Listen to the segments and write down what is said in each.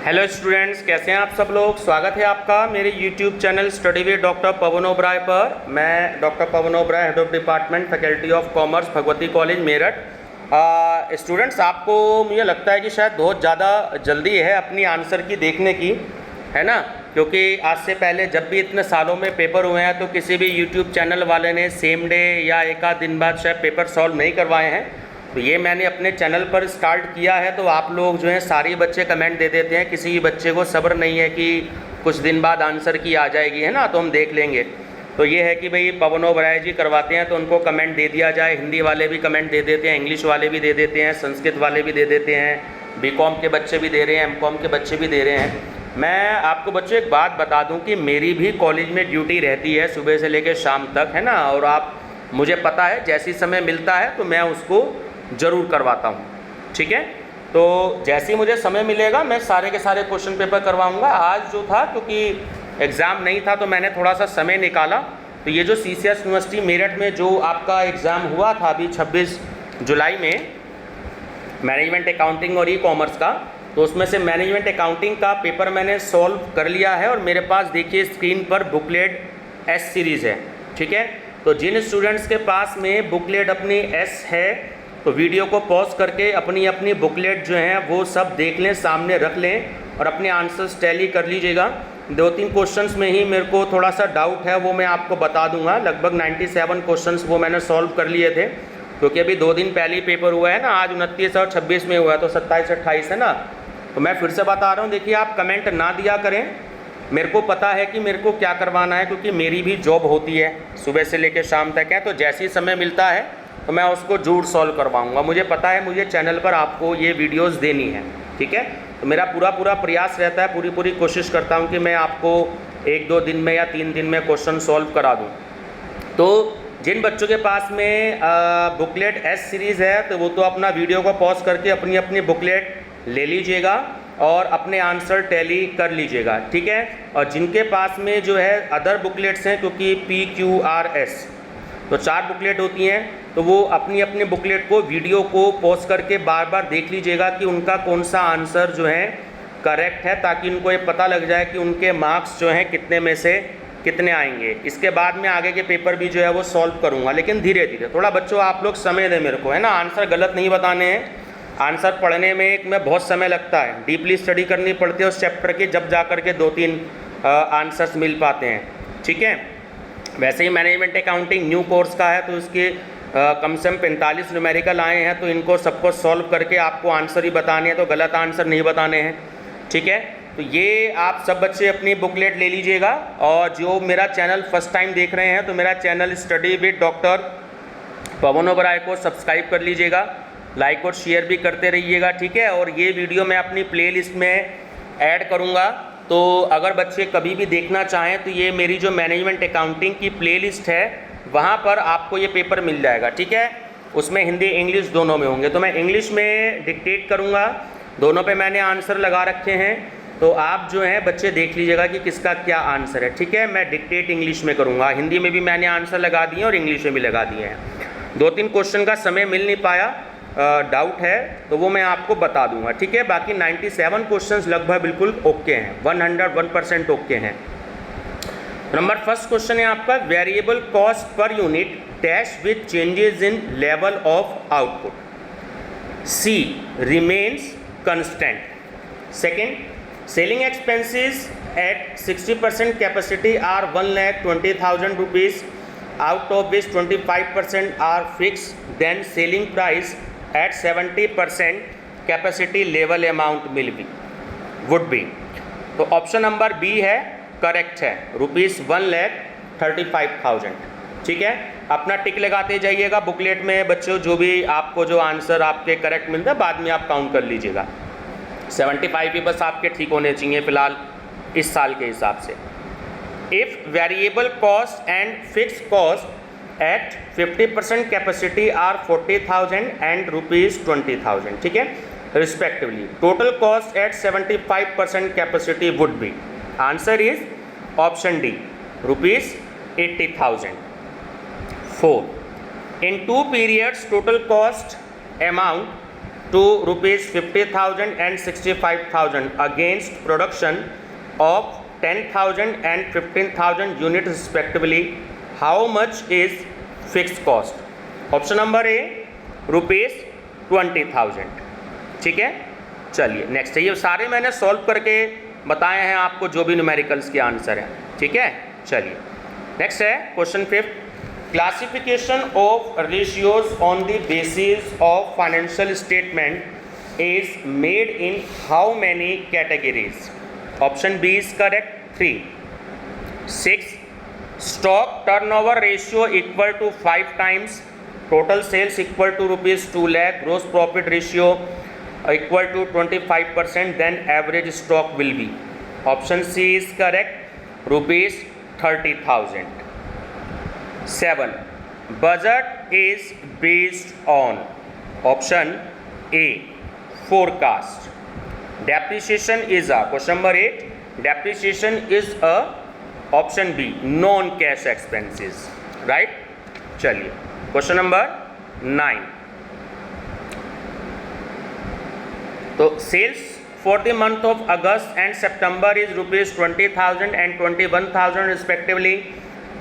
Hello students, कैसे हैं आप सब लोग। स्वागत है आपका मेरे YouTube channel study with Doctor Pavan Oberoi पर। मैं Doctor Pavan Oberoi, head of department faculty of commerce, Bhagwati college Meerut. Students, आपको मुझे लगता है कि शायद बहुत ज़्यादा जल्दी है अपनी आंसर की देखने की, है ना, क्योंकि आज से पहले जब भी इतने सालों में पेपर हुए हैं तो किसी भी यूट्यूब चैनल वाले ने सेम डे या एक आध दिन बाद शायद पेपर सॉल्व नहीं करवाए हैं। तो ये मैंने अपने चैनल पर स्टार्ट किया है। तो आप लोग जो हैं सारे बच्चे कमेंट दे देते हैं, किसी बच्चे को सब्र नहीं है कि कुछ दिन बाद आंसर की आ जाएगी, है ना, तो हम देख लेंगे। तो ये है कि भाई पवन ओबराय जी करवाते हैं तो उनको कमेंट दे दिया जाए। हिंदी वाले भी कमेंट दे देते हैं, इंग्लिश वाले भी दे देते हैं, संस्कृत वाले भी दे देते हैं, बीकॉम के बच्चे भी दे रहे हैं, एमकॉम के बच्चे भी दे रहे हैं। मैं आपको बच्चों एक बात बता दूं कि मेरी भी कॉलेज में ड्यूटी रहती है सुबह से लेकर शाम तक, है ना, और आप मुझे पता है जैसी समय मिलता है तो मैं उसको ज़रूर करवाता हूँ, ठीक है। तो जैसे ही मुझे समय मिलेगा मैं सारे के सारे क्वेश्चन पेपर करवाऊँगा। आज जो था क्योंकि एग्ज़ाम नहीं था तो मैंने थोड़ा सा समय निकाला। तो ये जो CCS यूनिवर्सिटी मेरठ में जो आपका एग्ज़ाम हुआ था अभी 26 जुलाई में, मैनेजमेंट अकाउंटिंग और ई-कॉमर्स का, तो उसमें से मैनेजमेंट अकाउंटिंग का पेपर मैंने सॉल्व कर लिया है। और मेरे पास देखिए स्क्रीन पर बुकलेट S सीरीज़ है, ठीक है। तो जिन स्टूडेंट्स के पास में बुकलेट अपनी S है तो वीडियो को पॉज करके अपनी अपनी बुकलेट जो हैं वो सब देख लें, सामने रख लें और अपने आंसर्स टैली कर लीजिएगा। 2-3 क्वेश्चंस में ही मेरे को थोड़ा सा डाउट है, वो मैं आपको बता दूंगा। लगभग 97 क्वेश्चंस वो मैंने सॉल्व कर लिए थे, क्योंकि अभी 2 दिन पहले ही पेपर हुआ है ना, आज 29 और 26 में हुआ है, तो 27-28 है ना। तो मैं फिर से बता रहा हूँ, देखिए आप कमेंट ना दिया करें, मेरे को पता है कि मेरे को क्या करवाना है, क्योंकि मेरी भी जॉब होती है सुबह से लेकर शाम तक है। तो जैसे ही समय मिलता है तो मैं उसको जरूर सॉल्व करवाऊंगा। मुझे पता है मुझे चैनल पर आपको ये वीडियोस देनी है, ठीक है। तो मेरा पूरा प्रयास रहता है, पूरी कोशिश करता हूँ कि मैं आपको 1-2 दिन में या 3 दिन में क्वेश्चन सॉल्व करा दूँ। तो जिन बच्चों के पास में बुकलेट S सीरीज़ है तो वो तो अपना वीडियो को पॉज करके अपनी अपनी बुकलेट ले लीजिएगा और अपने आंसर टैली कर लीजिएगा, ठीक है। और जिनके पास में जो है अदर बुकलेट्स हैं, क्योंकि PQRS तो 4 बुकलेट होती हैं, तो वो अपनी अपनी बुकलेट को वीडियो को पॉज करके बार बार देख लीजिएगा कि उनका कौन सा आंसर जो है करेक्ट है, ताकि उनको ये पता लग जाए कि उनके मार्क्स जो हैं कितने में से कितने आएंगे। इसके बाद में आगे के पेपर भी जो है वो सॉल्व करूँगा, लेकिन धीरे धीरे। थोड़ा बच्चों आप लोग समय दें मेरे को, है ना, आंसर गलत नहीं बताने हैं। आंसर पढ़ने में बहुत समय लगता है, डीपली स्टडी करनी पड़ती है उस चैप्टर की, जब जा कर के 2-3 आंसर्स मिल पाते हैं, ठीक है। वैसे ही मैनेजमेंट अकाउंटिंग न्यू कोर्स का है, तो इसके कम से कम 45 न्यूमेरिकल आए हैं, तो इनको सबको सॉल्व करके आपको आंसर ही बताने हैं, तो गलत आंसर नहीं बताने हैं, ठीक है। तो ये आप सब बच्चे अपनी बुकलेट ले लीजिएगा। और जो मेरा चैनल फर्स्ट टाइम देख रहे हैं तो मेरा channel study with Doctor Pavan Oberoi को सब्सक्राइब कर लीजिएगा, लाइक और शेयर भी करते रहिएगा, ठीक है। और ये वीडियो मैं अपनी प्लेलिस्ट में ऐड करूँगा, तो अगर बच्चे कभी भी देखना चाहें तो ये मेरी जो मैनेजमेंट अकाउंटिंग की प्लेलिस्ट है वहाँ पर आपको ये पेपर मिल जाएगा, ठीक है। उसमें हिंदी इंग्लिश दोनों में होंगे। तो मैं इंग्लिश में डिक्टेट करूँगा, दोनों पे मैंने आंसर लगा रखे हैं, तो आप जो हैं बच्चे देख लीजिएगा कि किसका क्या आंसर है, ठीक है। मैं डिक्टेट इंग्लिश में करूँगा, हिंदी में भी मैंने आंसर लगा दिए और इंग्लिश में भी लगा दिए हैं। 2-3 क्वेश्चन का समय मिल नहीं पाया, डाउट है तो वो मैं आपको बता दूंगा, ठीक है। बाकी 97 क्वेश्चंस लगभग बिल्कुल ओके हैं, 101% ओके हैं। नंबर फर्स्ट क्वेश्चन है आपका, variable cost per unit dash with changes in level of output. C remains constant. Second, selling expenses at 60% capacity are 1,20,000 rupees, out of which 25% are fixed, then selling price at 70% capacity level amount would be। तो option number B है, correct है, ₹1,35,000, ठीक है। अपना टिक लगाते जाइएगा booklet में बच्चों, जो भी आपको जो आंसर आपके करेक्ट मिलता है बाद में आप काउंट कर लीजिएगा। 75 भी बस आपके ठीक होने चाहिए फिलहाल इस साल के हिसाब से। If variable cost and fixed cost at 50% capacity are 40,000 and ₹20,000, ठीक है, respectively, total cost at 75% capacity would be, answer is option D, ₹80,000। 4, in 2 periods total cost amount to rupees 50,000 and 65,000 against production of 10,000 and 15,000 units respectively, how much is fixed cost? Option number A rupees 20,000। ठीक है, चलिए next है। ये सारे मैंने solve करके बताए हैं आपको, जो भी न्यूमेरिकल्स के आंसर हैं। ठीक है, चलिए नेक्स्ट है question 5, classification of ratios on the basis of financial statement is made in how many categories? Option B is correct 3। 6, stock turnover ratio equal to 5 times, total sales equal to rupees 2 lakh, gross profit ratio equal to 25%, then average stock will be? Option C is correct, rupees 30,000। 7, budget is based on? Option A, forecast। depreciation is a? Question number 8, depreciation is a? Option B, non cash expenses, right? चलिए question number 9, तो sales for the month of August and September is rupees 20,000 and 21,000 respectively।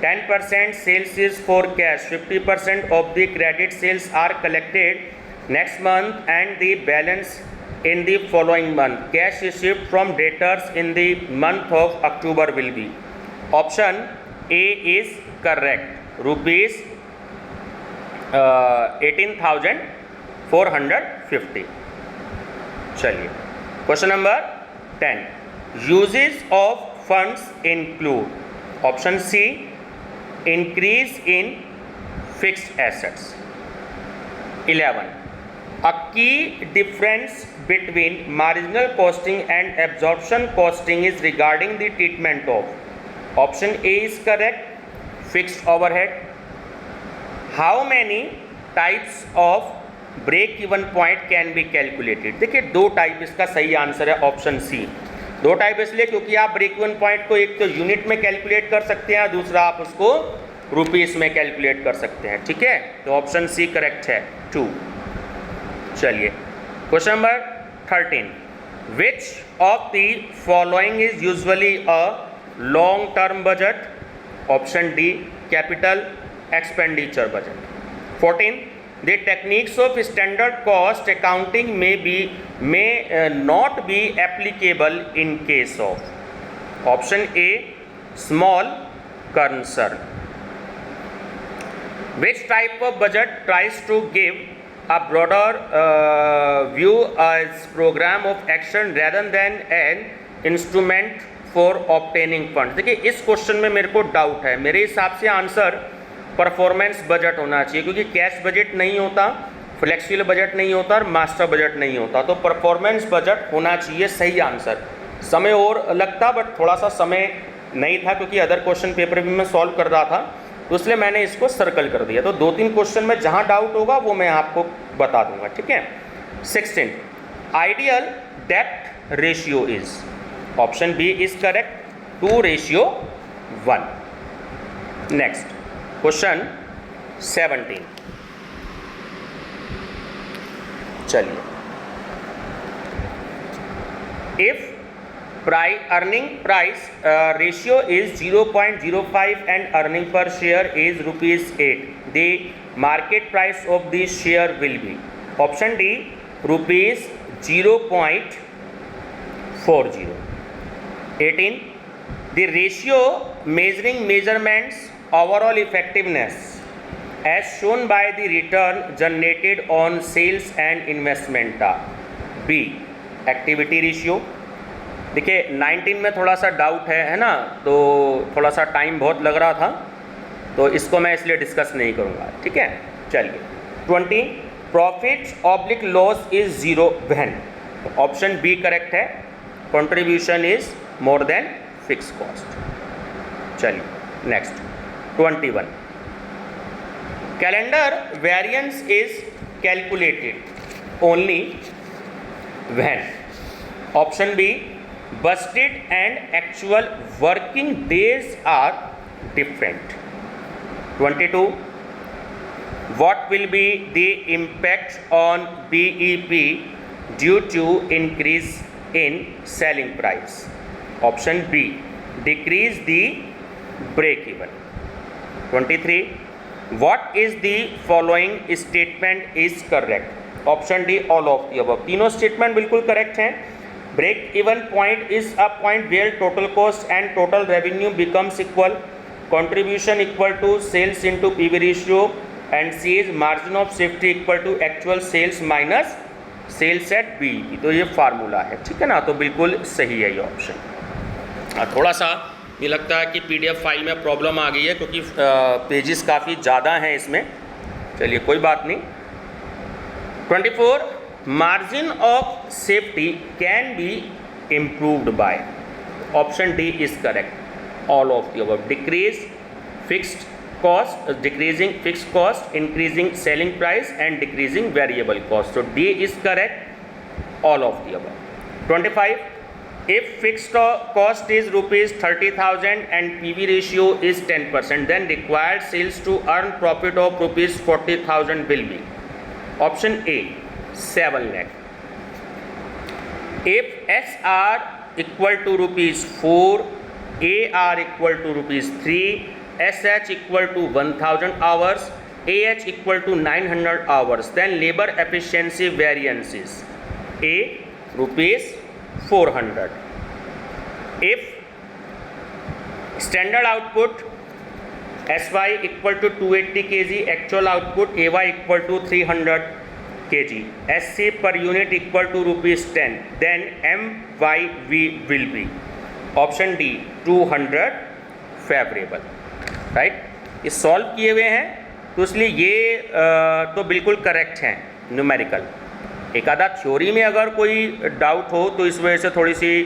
10% sales is for cash, 50% of the credit sales are collected next month and the balance in the following month। Cash received from debtors in the month of October will be? Option A is correct, rupees 18,450। चलिए question number 10, uses of funds include? Option C, increase in fixed assets. 11, uh key difference between marginal costing and absorption costing is regarding the treatment of? Option A is correct, fixed overhead. How many types of break even point can be calculated? देखिए 2 type इसका सही answer है, option C. 2 type इसलिए क्योंकि आप break even point को एक तो यूनिट में कैलकुलेट कर सकते हैं, दूसरा आप उसको रुपीस में कैलकुलेट कर सकते हैं। ठीक है, तो ऑप्शन सी करेक्ट है 2। चलिए question number 13, which of the following is usually a long term budget? Option D, capital expenditure budget. 14, the techniques of standard cost accounting may not be applicable in case of? Option A, small concern। Which type of budget tries to give a broader view as program of action rather than an instrument for obtaining funds? देखिए इस question में मेरे को doubt है, मेरे हिसाब से answer performance budget होना चाहिए, क्योंकि कैश बजट नहीं होता, फ्लेक्सिबल बजट नहीं होता और मास्टर बजट नहीं होता, तो परफॉर्मेंस बजट होना चाहिए सही आंसर। समय और लगता बट थोड़ा सा समय नहीं था, क्योंकि अदर क्वेश्चन पेपर भी मैं सॉल्व कर रहा था, तो इसलिए मैंने इसको सर्कल कर दिया। तो 2-3 क्वेश्चन में जहाँ डाउट होगा वो मैं आपको बता दूंगा। ठीक है, 16, आइडियल डेप्ट ratio is? Option B is correct, 2:1। Next question 17, चलिए, if earning price ratio is 0.05 and earning per share is ₹8, the market price of the share will be? Option D, ₹0.40। 18, the ratio measuring measurements overall effectiveness as shown by the return generated on sales and investment are? B, activity ratio। देखिए 19 में थोड़ा सा doubt है ना, तो थोड़ा सा time बहुत लग रहा था, तो इसको मैं इसलिए डिस्कस नहीं करूँगा। ठीक है, चलिए 20, profit oblique loss is 0 when? Option B correct है, contribution is more than fix cost. चलिए next 21, calendar variance is calculated only when? Option B, budgeted and actual working days are different. 22, What will be the impact on BEP due to increase in selling price? Option B, decrease the break even. 23. What is the following statement is correct? Option D, all of the above. तीनों statement बिल्कुल correct हैं. Break even point is a point where total cost and total revenue becomes equal, contribution equal to sales into PV ratio, and C is margin of safety equal to actual sales minus sales at BEP. तो ये formula है, ठीक है ना. तो बिल्कुल सही है ये ऑप्शन. थोड़ा सा ये लगता है कि पीडीएफ फाइल में प्रॉब्लम आ गई है क्योंकि पेजेस काफ़ी ज़्यादा हैं इसमें. चलिए कोई बात नहीं. 24. Margin of safety can be improved by. Option D is correct, all of the above. Decrease fixed cost, decreasing fixed cost, increasing selling price and decreasing variable cost. So D is correct, all of the above. 25. If fixed cost is rupees 30,000 and PV ratio is 10%, then required sales to earn profit of rupees 40,000 will be. Option A, 7 lakh. If SR equal to rupees 4, AR equal to rupees 3, SH equal to 1000 hours, AH equal to 900 hours, then labor efficiency variance is A, rupees 400. If standard output SY equal to 280 kg, actual output AY equal to 300 kg, SC per unit equal to rupees 10, then MYV will be. Option D, 200 favorable. Right. ये solve किए हुए हैं तो इसलिए ये तो बिल्कुल correct हैं न्यूमेरिकल. एक आधा थ्योरी में अगर कोई डाउट हो तो इस वजह से थोड़ी सी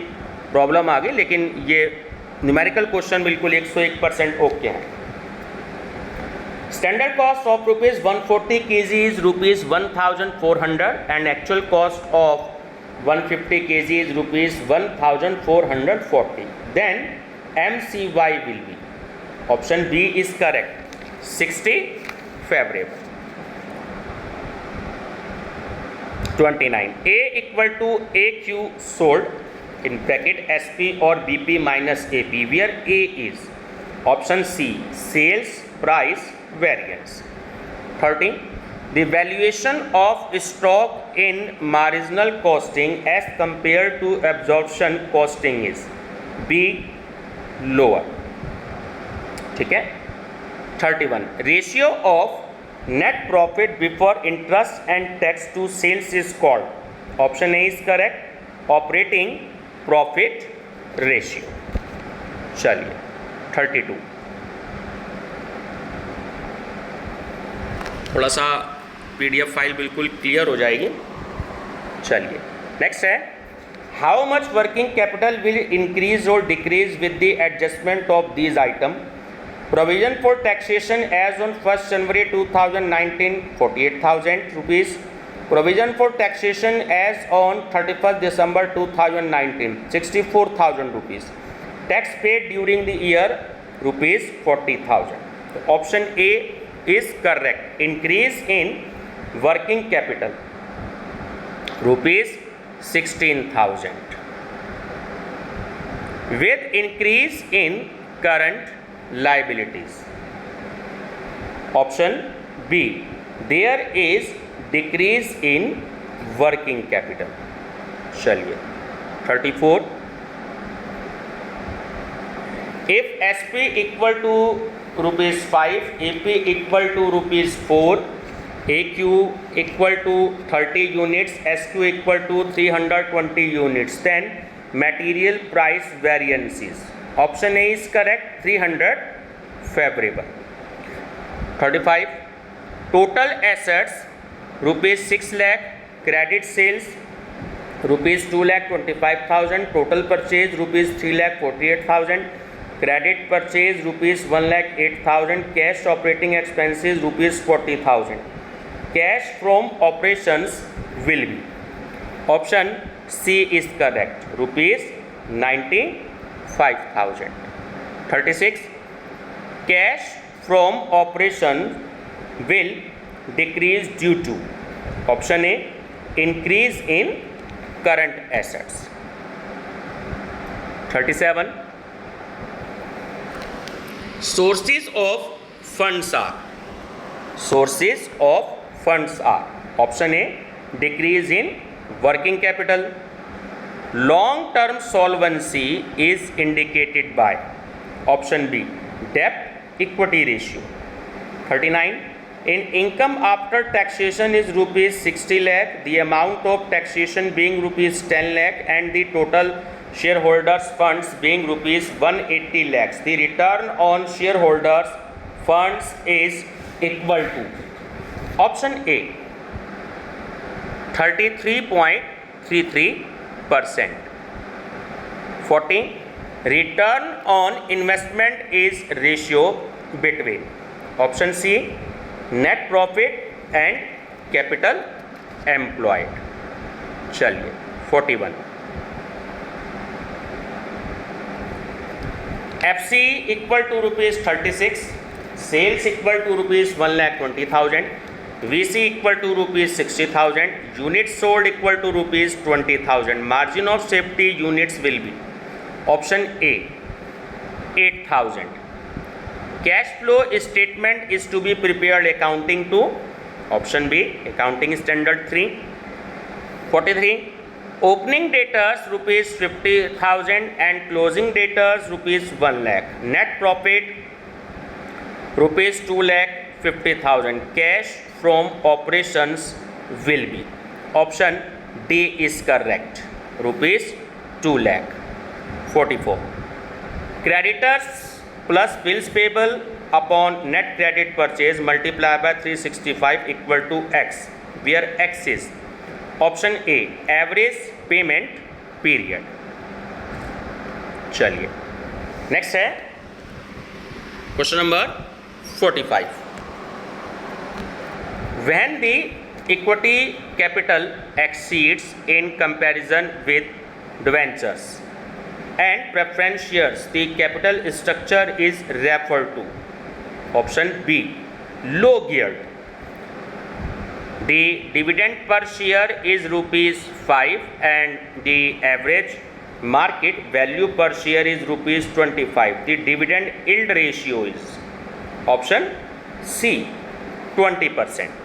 प्रॉब्लम आ गई, लेकिन ये न्यूमेरिकल क्वेश्चन बिल्कुल 101% ओके हैं. Standard cost of rupees 140 kg is rupees 1400 and actual cost of 150 kg is rupees 1440. Then MCY will be. Option B is correct, 60 favorable. 29. A equal to AQ sold in bracket SP or BP minus AP, where A is option C, sales price variance. 30. The valuation of stock in marginal costing as compared to absorption costing is B, lower. ठीक है. 31. Ratio of net profit before interest and tax to sales is called. Option A is correct, operating profit ratio. चलिए 32. थोड़ा सा PDF file बिल्कुल clear हो जाएगी. चलिए next है, how much working capital will increase और decrease with the adjustment of these item. Provision for taxation as on 1st January 2019, 48,000 rupees. Provision for taxation as on 31st December 2019, 64,000 rupees. Tax paid during the year, rupees 40,000. Option A is correct. Increase in working capital, rupees 16,000. With increase in current liabilities. Option B, there is decrease in working capital. चलिए 34. If SP equal to rupees 5, AP equal to rupees 4, AQ equal to 30 units, SQ equal to 320 units, then material price variance is. Option A is correct, 300 favorable. 35. Total assets rupees 6 lakh, credit sales rupees 2 lakh 25,000, total purchase rupees 3 lakh 48,000, credit purchase rupees 1 lakh 8,000, cash operating expenses rupees 40,000. Cash from operations will be. Option C is correct, rupees 95,000. 36. Cash from operation will decrease due to? Option A, increase in current assets. 37. Sources of funds are. Sources of funds are. Option A, decrease in working capital. Long-term solvency is indicated by. Option B, debt equity ratio. 39. In income after taxation is rupees 60 lakh, the amount of taxation being rupees 10 lakh and the total shareholders funds being rupees 180 lakhs. The return on shareholders funds is equal to. Option A, 33.33%. 40. Return on investment is ratio between. Option C, net profit and capital employed. चलिए 41. FC equal to rupees 36, sales equal to rupees 1,20,000, VC equal to rupees 60,000, units sold equal to rupees 20,000. Margin of safety units will be. Option A, 8,000. Cash flow statement is to be prepared accounting to. Option B, accounting standard 3. 43. Opening debtors rupees 50,000 and closing debtors rupees 1 lakh. Net profit rupees 2,50,000. Cash from operations will be. Option D is correct. Rupees 2 lakh. 44. Creditors plus bills payable upon net credit purchase multiplied by 365 equal to X, where X is. Option A, average payment period. चलिए next है question number 45. When the equity capital exceeds in comparison with debentures and preference shares, the capital structure is referred to. Option B, low geared. The dividend per share is rupees 5 and the average market value per share is rupees 25. The dividend yield ratio is. Option C, 20%.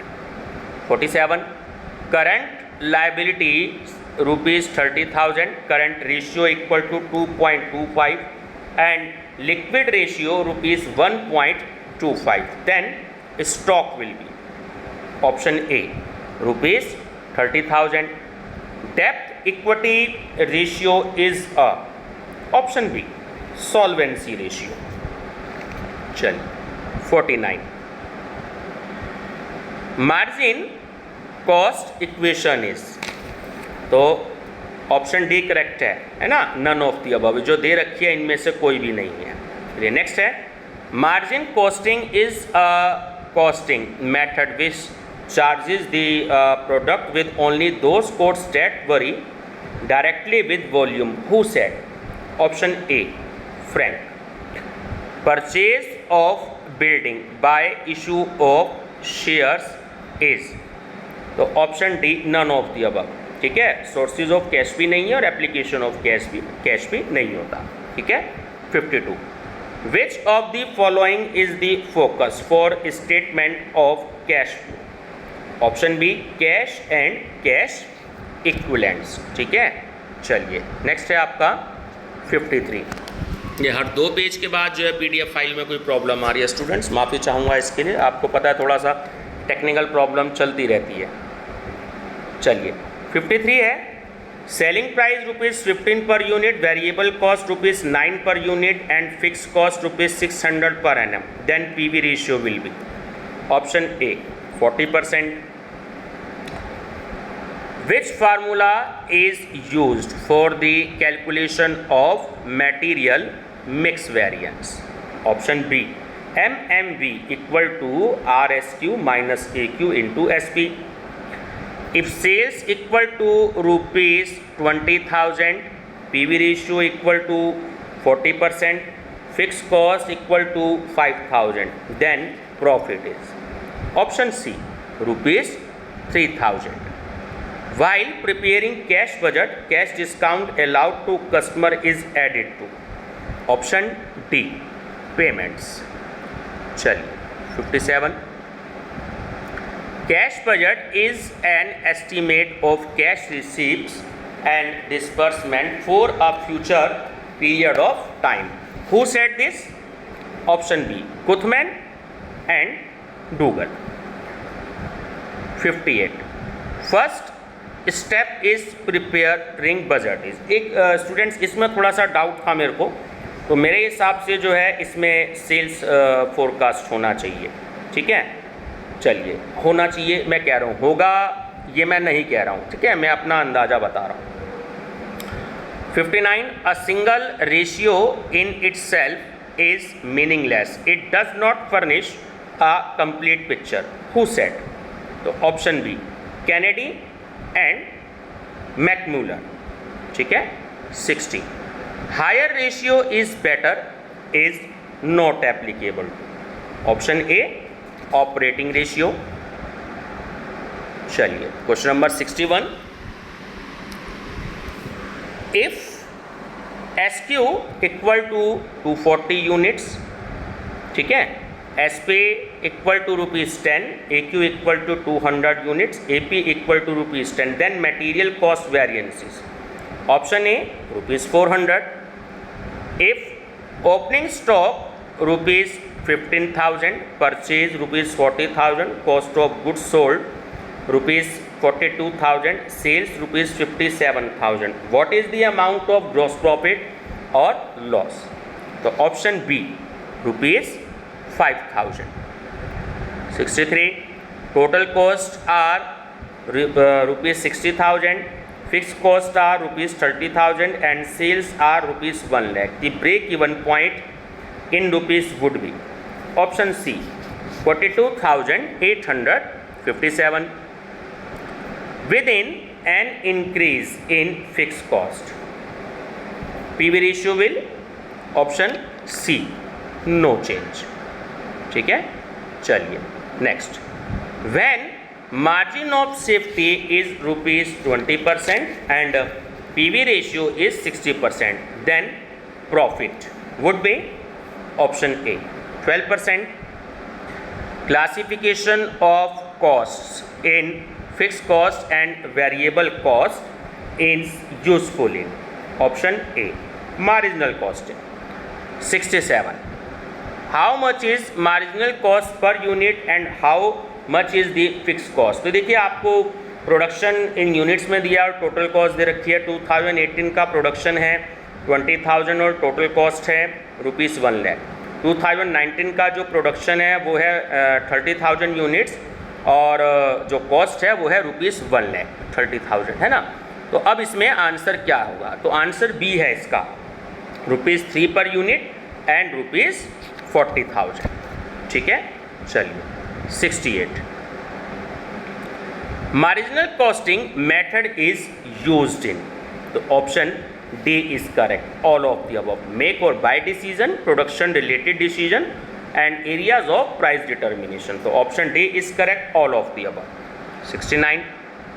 47. Current liability rupees 30,000, current ratio equal to 2.25 and liquid ratio rupees 1.25. Then stock will be. Option A, rupees 30,000. Debt equity ratio is a. Option B, solvency ratio. चलिए 49. Margin cost equation is. तो option D correct है ना. None of the above जो दे रखी है इनमें से कोई भी नहीं है. चलिए नेक्स्ट है, margin costing is a costing method which charges the product with only those costs that vary directly with volume. Who said? Option A, Frank. Purchase of building by issue of shares is. तो option D, none of the above. ठीक है, sources of cash भी नहीं है और application of cash भी नहीं होता. ठीक है. 52. Which of the following is the focus for statement of cash flow? Option B, cash and cash equivalents. ठीक है. चलिए नेक्स्ट है आपका 53. ये हर 2 पेज के बाद जो है PDF फाइल में कोई प्रॉब्लम आ रही है स्टूडेंट्स, माफ़ी चाहूँगा इसके लिए. आपको पता है थोड़ा सा टेक्निकल प्रॉब्लम चलती रहती है. चलिए 53 है, selling price rupees 15 per unit, variable cost rupees 9 per unit and fix cost rupees 600 per annum. Then PV ratio will be. Option A 40%. Which formula is used for the calculation of material mix variance? Option B, MMV equal to RSQ minus AQ into SP. If sales equal to rupees 20,000, PV ratio equal to 40%, fixed cost equal to 5,000, then profit is. Option C, ₹3,000. While preparing cash budget, cash discount allowed to customer is added to. Option D, payments. चलिए 57. Cash budget is an estimate of cash receipts and disbursement for a future period of time. Who said this? Option B, Kuthman and Dougal. 58. First step is preparing budget is एक students इसमें थोड़ा सा doubt था मेरे को, तो मेरे हिसाब से जो है इसमें सेल्स फोरकास्ट होना चाहिए, ठीक है। चलिए होना चाहिए, मैं कह रहा हूँ होगा, ये मैं नहीं कह रहा हूँ, ठीक है, मैं अपना अंदाज़ा बता रहा हूँ। 59. A single ratio in itself is meaningless, it does not furnish a complete picture. Who said? तो option B, Kennedy and McMullen, ठीक है। 60. Higher ratio is better is not applicable. Option A, operating ratio. चलिए question number 61. If SQ equal to 240 units, ठीक है, SP equal to ₹10, AQ equal to 200 units, AP equal to ₹10, then material cost variances. Option A ₹400. If opening stock ₹15,000, purchase ₹40,000, cost of goods sold ₹42,000, sales ₹57,000, what is the amount of gross profit और loss? तो option B, ₹5,000. 63. Total costs are ₹60,000, fixed costs are ₹30,000 and sales are ₹1 lakh. The break even point in rupees would be. Option C, 42,857. Within an increase in fixed cost, PV ratio will. Option C, no change, ठीक है। चलिए next. When margin of safety is ₹20% and PV ratio is 60%, then profit would be. Option A, 12%. Classification of costs in fixed cost and variable cost is useful in. Option A, marginal costing. 67. How much is marginal cost per unit and how much is the fix cost? तो देखिए आपको production in units में दिया और total cost दे रखी है. 2018 का production है 20,000 और टोटल कॉस्ट है ₹1 लाख. 2019 का जो प्रोडक्शन है वो है 30,000 यूनिट्स और जो कॉस्ट है वो है ₹1 लाख 30,000, है ना। तो अब इसमें आंसर क्या होगा? तो आंसर बी है इसका, ₹3 पर यूनिट एंड ₹40,000, ठीक है। चलिए 68. Marginal costing method is used in. तो option D is correct, all of the above. Make और buy decision, production related decision and areas of price determination. तो option D is correct, all of the above. 69.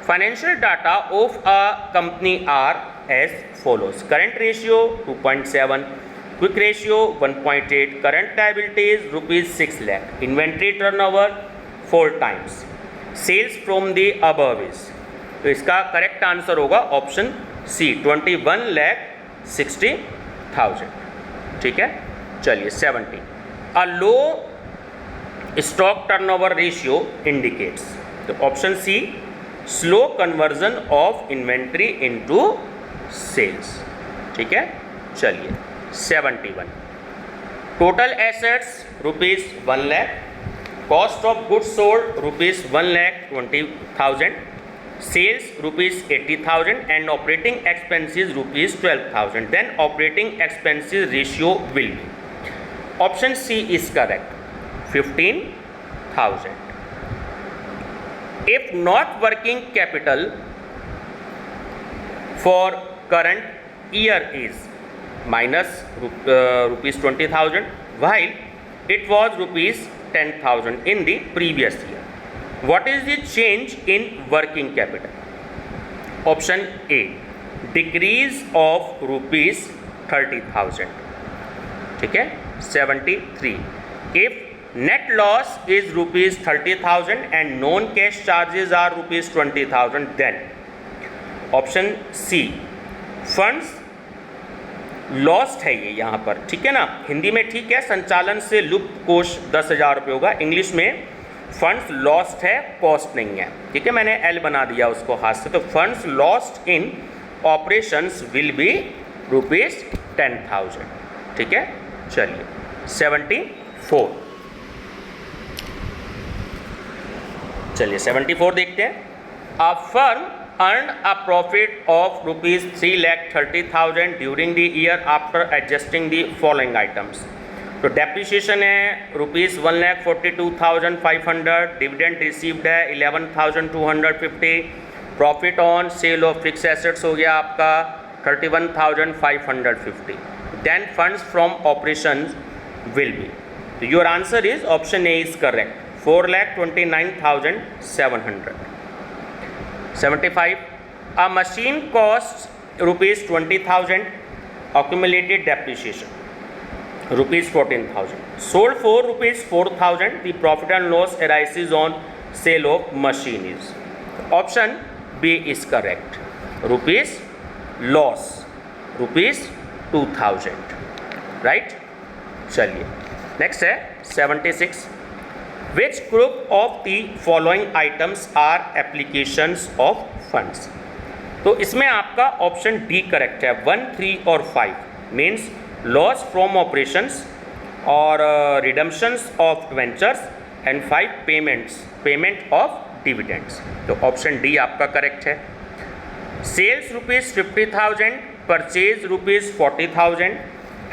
Financial data of a company are as follows. Current ratio 2.7, quick ratio 1.8, current liabilities ₹6 lakh, inventory turnover 4 times, sales from the above is. तो इसका correct answer होगा option C, 21,60,000, ठीक है। चलिए 70. A low stock turnover ratio indicates. तो option C, slow conversion of inventory into sales, ठीक है। चलिए 71. Total assets ₹1 lakh, cost of goods sold ₹1,20,000, sales ₹80,000 and operating expenses ₹12,000. Then operating expenses ratio will be. Option C is correct, 15,000. If not working capital for current year is minus ₹20,000 while it was ₹10,000 in the previous year. What is the change in working capital? Option A, decrease of rupees 30,000. ठीक है, 73. If net loss is rupees 30,000 and non-cash charges are rupees 20,000, then option C, funds lost है ये यहाँ पर, ठीक है ना, हिंदी में ठीक है, संचालन से लुप्त कोष 10,000 रुपये होगा, इंग्लिश में फंड्स लॉस्ट है, कॉस्ट नहीं है, ठीक है, मैंने एल बना दिया उसको हाथ से, तो funds lost in operations will B rupees 10,000, ठीक है। चलिए 74, चलिए 74 देखते हैं। A firm earned a profit of rupees 3,30,000 during the year after adjusting the following items. तो डेप्रिसिएशन है रुपीज़ 1,42,500, डिविडेंड रिसीव्ड है 11,250, profit on sale of fix assets हो गया आपका 31,550, then funds from operations will be, तो your answer is option A is correct, 4,29,700. 75, a machine costs rupees 20,000, accumulated depreciation rupees 14,000, sold for rupees 4,000, the profit and loss arises on sale of machine is, option B is correct, rupees loss rupees 2,000, right. चलिए next है 76, Which group of the following items are applications of funds? तो इसमें आपका option D correct है, 1, 3 और 5 means loss from operations और redemptions of ventures and 5 payment of dividends, तो option D आपका करेक्ट है। Sales rupees 50,000, purchase rupees 40,000,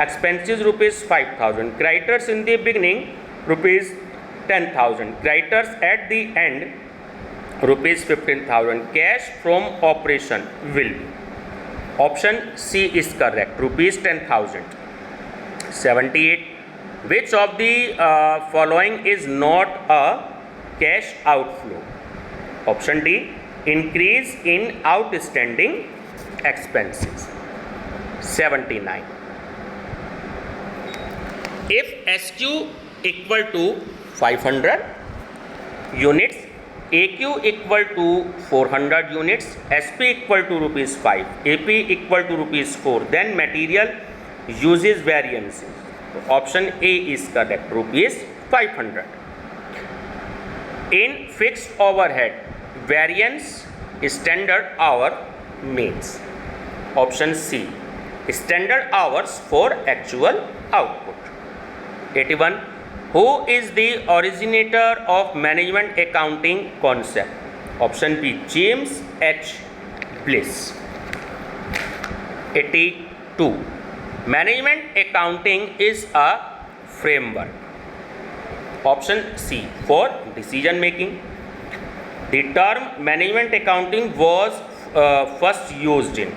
expenses rupees 5,000, creditors in the beginning rupees 10,000, creditors at the end rupees 15,000, cash from operation will be, option C is correct, rupees 10,000. 78, which of the following is not a cash outflow? Option D, increase in outstanding expenses. 79, if SQ equal to 500 units, AQ equal to 400 units, SP equal to rupees 5, AP equal to rupees 4, then material uses variances. Option A is correct, rupees 500. In fixed overhead, variance standard hour means, option C, standard hours for actual output. 81, who is the originator of management accounting concept? Option B, James H. Bliss. 82, management accounting is a framework. Option C, for decision making. The term management accounting was first used in,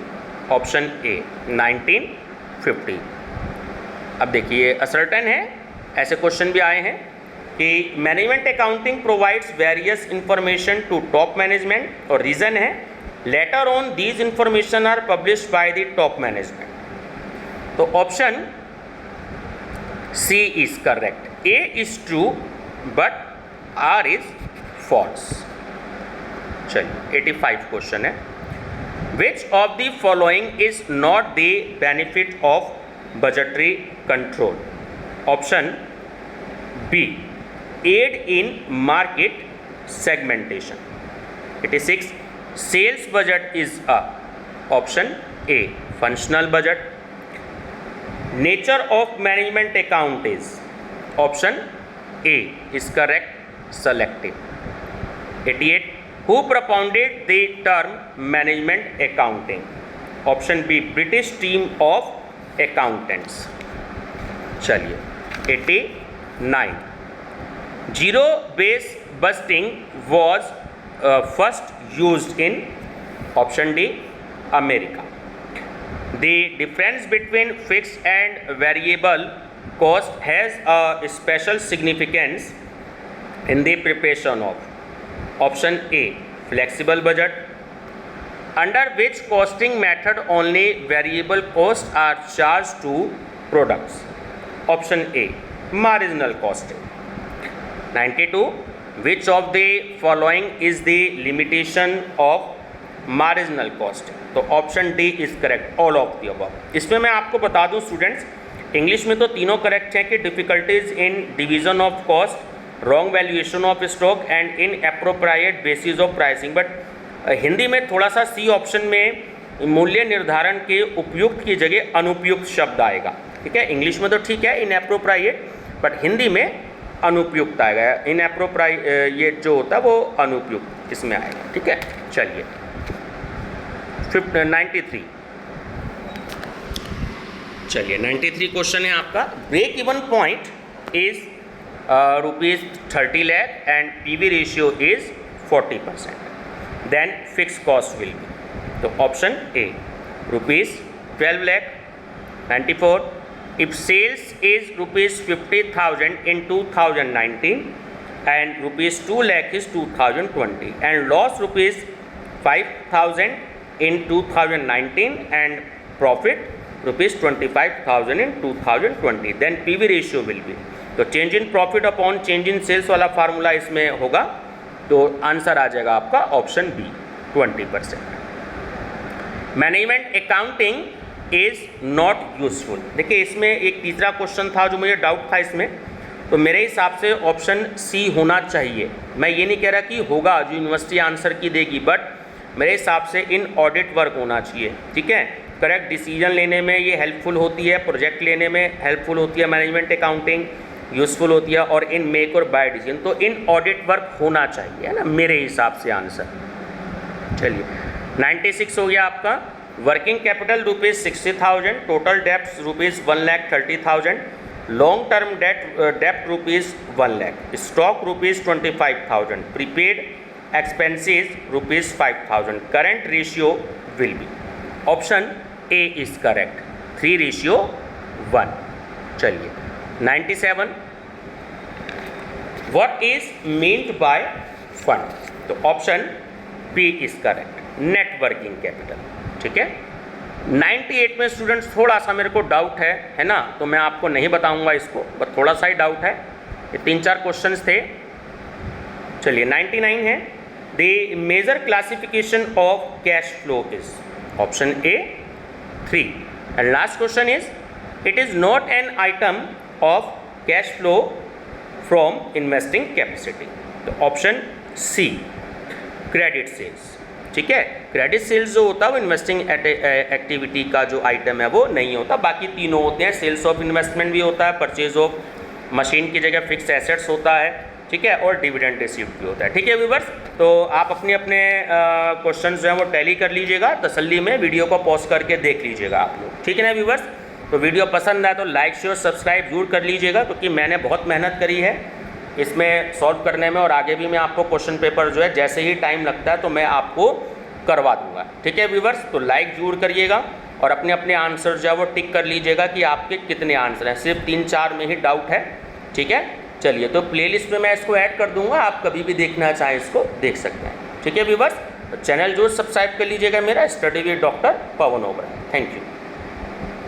option A, 1950. अब देखिए ascertain है, ऐसे question भी आए हैं कि management accounting provides various information to top management, और reason है later on these information are published by the top management, तो option C is correct, A is true but R is false. चलिए 85 question है, which of the following is not the benefit of budgetary control? Option B, aid in market segmentation. 86, sales budget is a, option A, functional budget. Nature of management account is, option A is correct, selective. 88, who propounded the term management accounting? Option B, British team of accountants. चलिए 89, zero base budgeting was first used in, option D, America. The difference between fixed and variable cost has a special significance in the preparation of, option A flexible budget. Under which costing method only variable cost are charge to products, option A marginal costing. 92 which of the following is the limitation of marginal costing, तो option D is correct, all of the above. इसमें मैं आपको बता दूं students, English में तो तीनों correct हैं कि difficulties in division of cost, wrong valuation of stock and in appropriate basis of pricing, but Hindi में थोड़ा सा सी ऑप्शन में मूल्य निर्धारण के उपयुक्त की जगह अनुपयुक्त शब्द आएगा, ठीक है। इंग्लिश में तो ठीक है इन एप्रोप्रिएट, बट हिंदी में अनुपयुक्त आएगा, इन एप्रोप्रिएट जो होता है वो अनुपयुक्त इसमें आएगा, ठीक है। चलिए 93, चलिए 93 क्वेश्चन है आपका। Break even point is ₹30 lakh and PV ratio is 40%, देन फिक्स कॉस्ट विल बी, तो option A ₹12 lakh। 94 if sales is ₹50,000 in 2019 and ₹2 lakh is 2020 and loss ₹5,000 in 2019 and profit ₹25,000 in 2020, then PV ratio will be, तो change in profit upon change in sales वाला formula इसमें होगा, तो answer आ जाएगा आपका option B 20%। Management accounting is not useful, देखिए इसमें एक तीसरा क्वेश्चन था जो मुझे डाउट था इसमें, तो मेरे हिसाब से ऑप्शन सी होना चाहिए। मैं ये नहीं कह रहा कि होगा जो यूनिवर्सिटी आंसर की देगी, बट मेरे हिसाब से इन ऑडिट वर्क होना चाहिए, ठीक है। करेक्ट डिसीजन लेने में ये हेल्पफुल होती है, प्रोजेक्ट लेने में हेल्पफुल होती है मैनेजमेंट अकाउंटिंग, यूजफुल होती है, और इन मेक और बाय डिसीजन, तो इन ऑडिट वर्क होना चाहिए, है ना, मेरे हिसाब से आंसर। चलिए 96 हो गया आपका। Working capital ₹60,000, total dept ₹1,30,000, long term dept ₹1 lakh, stock ₹25,000, prepaid expenses ₹5,000, current ratio will be, option A is correct, 3:1। चलिए 97 what is meant by fund, तो option B is correct, net working capital, ठीक है। 98 में students थोड़ा सा मेरे को doubt है ना, तो मैं आपको नहीं बताऊंगा इसको, बस थोड़ा सा ही डाउट है, ये 3-4 क्वेश्चंस थे। चलिए 99 है, the major classification of cash flow is, option A 3, and last question is it is not an item of cash flow from investing capacity, तो ऑप्शन C क्रेडिट सेल्स, ठीक है। क्रेडिट सेल्स जो होता है वो इन्वेस्टिंग एक्टिविटी का जो item है वो नहीं होता, बाकी तीनों होते हैं। सेल्स ऑफ इन्वेस्टमेंट भी होता है, परचेज ऑफ मशीन की जगह फिक्स एसेट्स होता है, ठीक है, और डिविडेंड रिसीव्ड भी होता है, ठीक है व्यूअर्स। तो आप अपने अपने क्वेश्चन जो हैं वो टैली कर लीजिएगा, तसल्ली में वीडियो को पॉज करके देख लीजिएगा आप लोग, ठीक है ना व्यूअर्स। तो वीडियो पसंद आए तो लाइक शेयर सब्सक्राइब जरूर कर लीजिएगा, क्योंकि मैंने बहुत मेहनत करी है इसमें सॉल्व करने में, और आगे भी मैं आपको क्वेश्चन पेपर जो है जैसे ही टाइम लगता है तो मैं आपको करवा दूंगा, ठीक है व्यूअर्स। तो लाइक जरूर करिएगा और अपने अपने आंसर जो है वो टिक कर लीजिएगा कि आपके कितने आंसर हैं, सिर्फ 3-4 में ही डाउट है, ठीक है। चलिए तो प्लेलिस्ट में मैं इसको ऐड कर दूंगा, आप कभी भी देखना चाहें इसको देख सकते हैं, ठीक है व्यूअर्स। तो चैनल जरूर सब्सक्राइब कर लीजिएगा मेरा, study with Doctor Pavan Oberoi. Thank you.